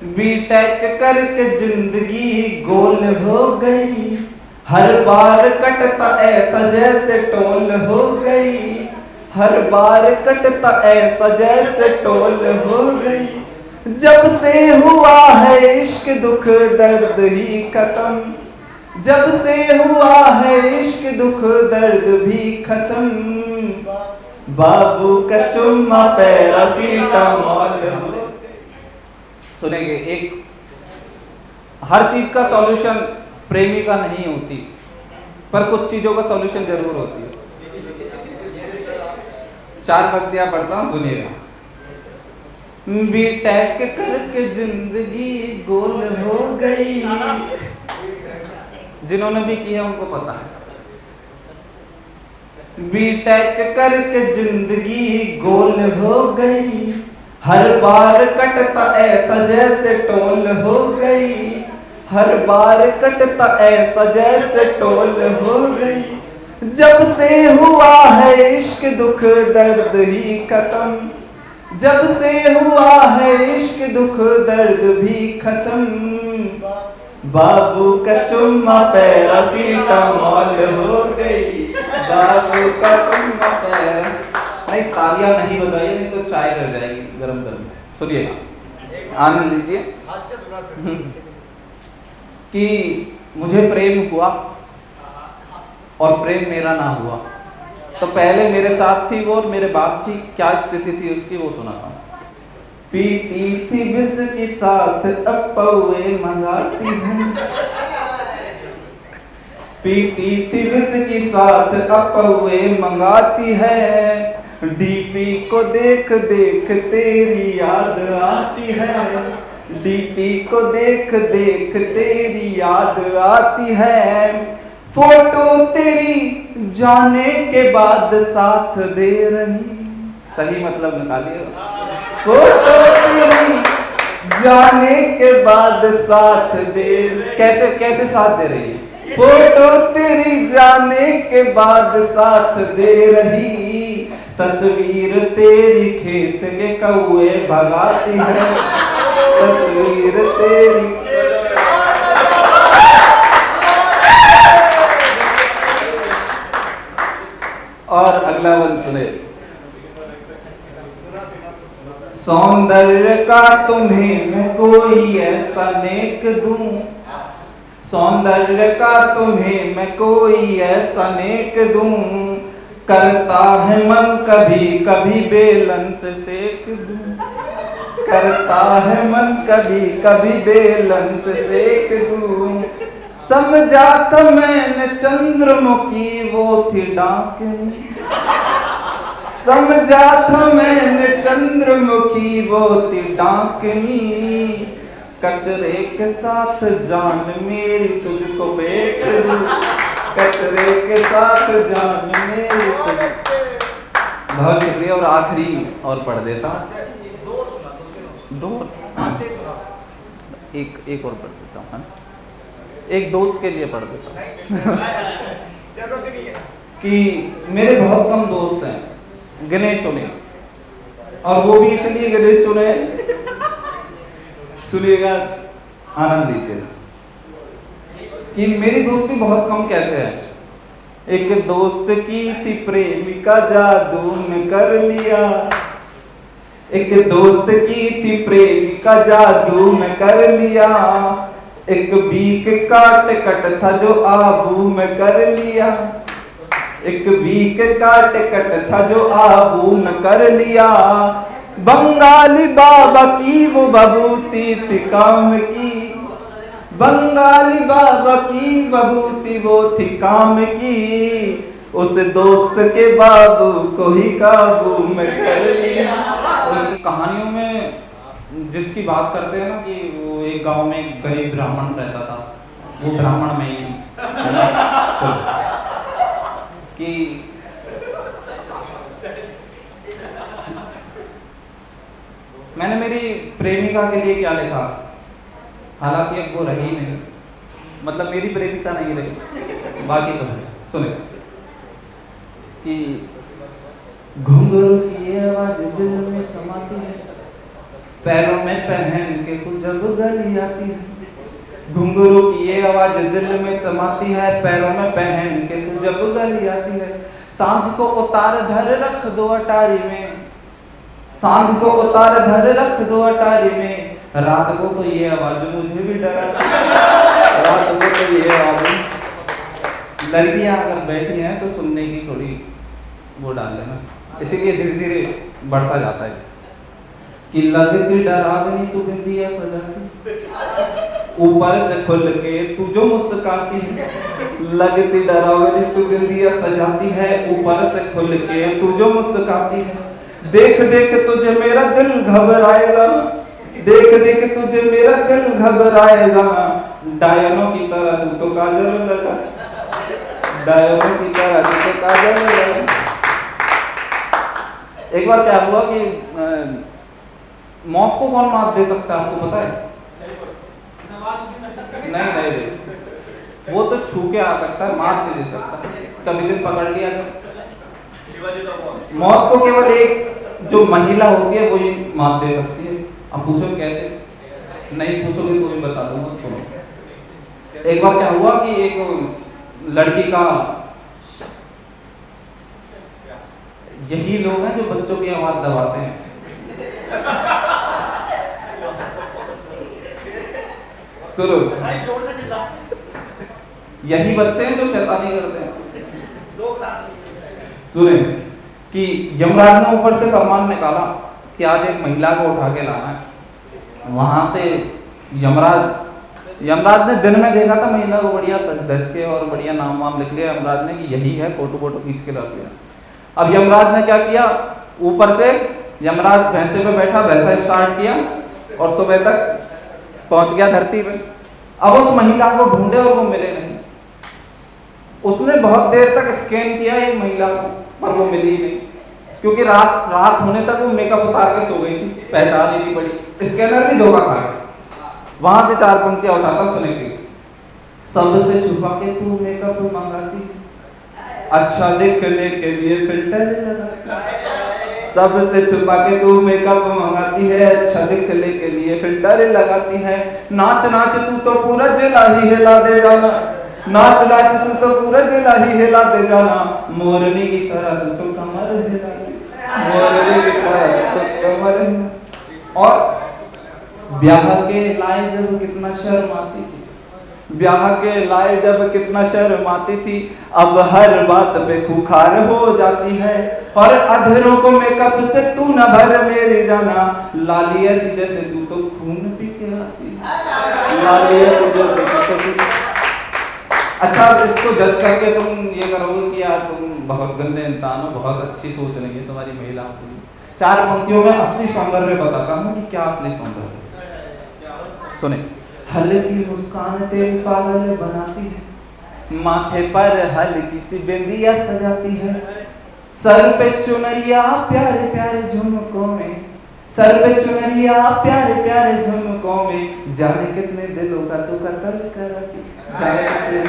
BTech करके जिंदगी गोल हो गई, हर बार कटता ऐसा जैसे टोल हो गई, हर बार कटता ऐसा जैसे टोल हो गई। जब से हुआ है इश्क दुख दर्द ही खत्म, जब से हुआ है इश्क दुख दर्द भी खत्म, बाबू का चुम्मा पैरासीटामॉल। सुनेंगे, एक हर चीज का सॉल्यूशन प्रेमी का नहीं होती, पर कुछ चीजों का सॉल्यूशन जरूर होती है। 4 पंक्तियां पढ़ता हूं, सुनिएगा। बीटेक करके जिंदगी गोल हो गई, जिन्होंने भी किया उनको पता है। बीटेक करके जिंदगी गोल हो गई, हर बार कटता ऐसा जैसे टोल हो गई, हर बार कटता ऐसा जैसे टोल हो गई। जब से हुआ है इश्क दुख दर्द ही खत्म, जब से हुआ है इश्क दुख दर्द भी खत्म, बाबू का चुम्मा पैरासीटामॉल हो गई, बाबू का चुम्मा नहीं, तालियां नहीं बजाइए, नहीं तो चाय कर जाएगी गरम गरम। सुनिएगा, आनंद लीजिए। कि मुझे प्रेम हुआ और प्रेम मेरा ना हुआ, तो पहले मेरे साथ थी वो और मेरे बाद थी, क्या स्थिति थी उसकी वो सुनाता हूँ। पीती थी विष के साथ अब पौए मंगाती है, पीती थी विष के साथ अब पौए मंगाती है, डीपी को देख देख तेरी याद आती है, डीपी को देख देख तेरी याद आती है, फोटो तेरी जाने के बाद साथ दे रही, सही मतलब निकालिए, फोटो तेरी जाने के बाद साथ दे, कैसे कैसे साथ दे रही है, फोटो तेरी जाने के बाद साथ दे रही, तस्वीर तेरी खेत के कौए भगाती है, तस्वीर तेरी। और अगला वन सुने। सौंदर्य का तुम्हें मैं कोई ऐसा नेक दूं, सौंदर्य का तुम्हें मैं कोई ऐसा नेक दूं, करता है मन कभी कभी बेलन से सेक दूं, करता है मन कभी कभी बेलन से सेक दूं, समझा था मैंने चंद्रमुखी वो थी डाकनी, समझा था मैंने चंद्रमुखी वो थी डाकनी, कचरे के साथ जान मेरी तुझको फेंक दूं, कचरे के साथ जान मेरी तुझको। बहुत शुक्रिया। और आखिरी और पढ़ देता हूँ, दो एक और पढ़ देता हूँ, एक दोस्त के लिए पढ़ देता हूँ। कि मेरे बहुत कम दोस्त हैं, गिने चुने, और वो भी इसलिए गिने चुने, सुनिएगा, आनंद लीजिएगा, कि मेरी दोस्ती बहुत कम कैसे है। एक दोस्त की थी प्रेमिका जादू में कर लिया, एक दोस्त की थी प्रेमिका जादू में कर लिया, एक बीक काट कट था जो आबू में कर लिया, एक बीक काट कट था जो आबू में कर लिया, बंगाली बाबा की वो बबूती थी काम की, बंगाली बाबा की बबूती वो थी काम की, उस दोस्त के बाबू को ही काबू में कर लिया। उस कहानियों में जिसकी बात करते हैं ना, कि वो एक गांव में एक गरीब ब्राह्मण रहता था, वो ब्राह्मण में ही कि मैंने मेरी प्रेमिका के लिए क्या लिखा, हालांकि अब वो रही नहीं, मतलब मेरी प्रेमिका नहीं रही, बाकी तो है। सुने कि घुंघरू की आवाज दिल में समाती है, पैरों में पहन के तू जब गली आती है, घुंघरू की ये आवाज दिल में समाती है, पैरों में पहन के तू जब गली आती है। सांझ को उतार धर रख दो अटारी में, सांझ को उतार धर रख दो अटारी में, रात को तो ये आवाज मुझे भी डराती है, रात को तो ये आवाज। लड़कियां अगर बैठी हैं तो सुनने की थोड़ी वो डाल लेना, इसीलिए धीरे धीरे बढ़ता जाता है कि लगती डरावनी तू बिंदिया सजाती, ऊपर से खुल के तू जो मुस्कुराती है, लगती डरावनी तू बिंदिया सजाती है, ऊपर से खुल के तू जो मुस्कुराती है। देख देख तुझे मेरा दिल घबराएगा, देख देख तुझे मेरा दिल घबराएगा, डायनों की तरह तू तो काजल लगा, डायनों की तरह तू तो काजल लगा। एक बार क्या हुआ कि मौत को कौन मात दे सकता है, आपको पता है? नहीं, वो तो छू के आ सकता है, मात नहीं दे सकता। कभी दिन पकड़ लिया मौत को केवल एक जो महिला होती है वो ही मात दे सकती है। अब पूछो कैसे, नहीं पूछोगे तो भी बता दूंगा, सुनो। एक बार क्या हुआ कि एक लड़की का, यही लोग हैं जो बच्चों की आवाज दबाते हैं, सुनो, यही बच्चे हैं जो शैतानी करते हैं। सुने कि यमराज ने ऊपर से फरमान निकाला कि आज एक महिला को उठा के लाना है। वहां से यमराज ने दिन में देखा था महिला को, बढ़िया सज धज के और बढ़िया नाम वाम लिख लिया यमराज ने कि यही है, फोटो खींच के रख लिया। अब यमराज ने क्या किया, ऊपर से यमराज भैंसे पे बैठा, भैंसा स्टार्ट किया और सुबह तक पहुंच गया धरती पे। अब उस महिला को ढूंढे और वो मिले नहीं। उसने बहुत देर तक स्कैन किया एक महिला को, पर वो मिली नहीं, क्योंकि रात होने तक वो मेकअप उतार के सो गई थी, पहचान ही नहीं पड़ी। स्कैनर भी धोखा खा गया। वहां से 4 पंक्तियां उठाता सुनेगी। सबसे छुपा के तू मेकअप मंगाती, अच्छा दिखने के लिए फिल्टर लगाती, सबसे छुपा के तू मेकअप मंगाती है, अच्छा दिखने के लिए फिल्टर लगाती है। नाच नाच तू तो पूरा जिला ही हिला दे जाना, नाच नाच तू तो पूरा जिला ही हिला दे जाना, मोरनी की तरह तू तो कमर हिला, मोरनी की तरह तू तो कमर। और ब्याह के लाए जब कितना शर्म आती थी, ब्याह के लाए जब कितना शर्म आती थी, अब हर बात पे खुखार हो जाती है। और अधरों को मेकअप से तू न भर मेरी जाना, लाली ऐसी जैसे तू तो खून पी के आती, लाली ऐसी जैसे तू तो। अच्छा, इसको जज करके तुम ये करोगे कि यार तुम बहुत गंदे इंसान हो, बहुत अच्छी सोच नहीं है तुम्हारी महिला को। 4 पंक्तियों में असली सौंदर्य बताता हूँ कि क्या असली सौंदर्य। सुने, हल्की मुस्कान तेरी पागल बनाती है, माथे पर हल्की सी बिंदिया सजाती है, सर पे चुनरिया प्यारे प्यारे झुमकों में, सर पे चुनरिया प्यारे प्यारे झुमकों में, जाने कितने दिलों का तू कत्ल कराती, जाने कितने।